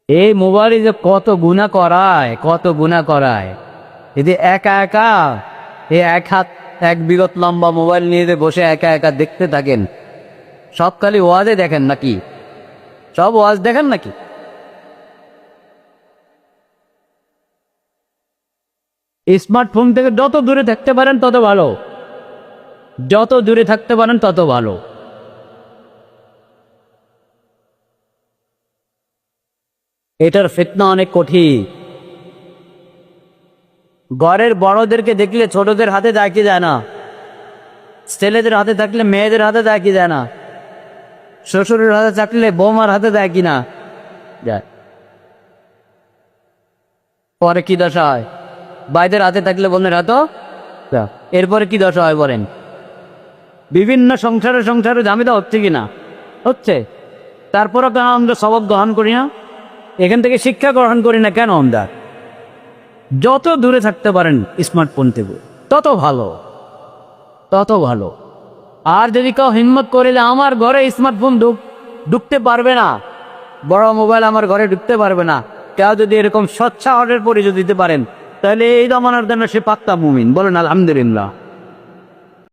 এই মোবাইলে যে কত গুনাহ করায়, কত গুনাহ করায়। যদি একা একা এই এক হাত এক বিগত লম্বা মোবাইল নিয়ে যে বসে একা একা দেখতে থাকেন, সব খালি ওয়াজে দেখেন নাকি? সব ওয়াজ দেখেন নাকি? স্মার্টফোন থেকে যত দূরে থাকতে পারেন তত ভালো, যত দূরে থাকতে পারেন তত ভালো। এটার ফিতনা অনেক কঠিন। ঘরের বড়দেরকে দেখলে ছোটদের হাতে দেয় কি যায় না, ছেলেদের হাতে থাকলে মেয়েদের হাতে দেয় কি যায় না, শ্বশুরের হাতে থাকলে বৌমার হাতে দেয় কি না যায়। পরে কি দশা হয়? ভাইদের হাতে থাকলে বোনের হাতও। এরপরে কি দশা হয় বলেন? বিভিন্ন সংসারে সংসারে ঝামেলা হচ্ছে কি না? হচ্ছে। তারপরও কেন আমরা সবক গ্রহণ করি না? এখান থেকে শিক্ষা গ্রহণ করি না কেন আমরা? যত দূরে থাকতে পারেন স্মার্টফোন থেকে তত ভালো, তত ভালো। আর যদি কেউ হিম্মত করিলে আমার ঘরে স্মার্টফোন ঢুকতে পারবে না, বড় মোবাইল আমার ঘরে ঢুকতে পারবে না, কেউ যদি এরকম স্বচ্ছ অর্ডার পরিচয় দিতে পারেন, তাহলে এই জমানার জন্য সে পাক্কা মুমিন। বলেন আলহামদুলিল্লাহ।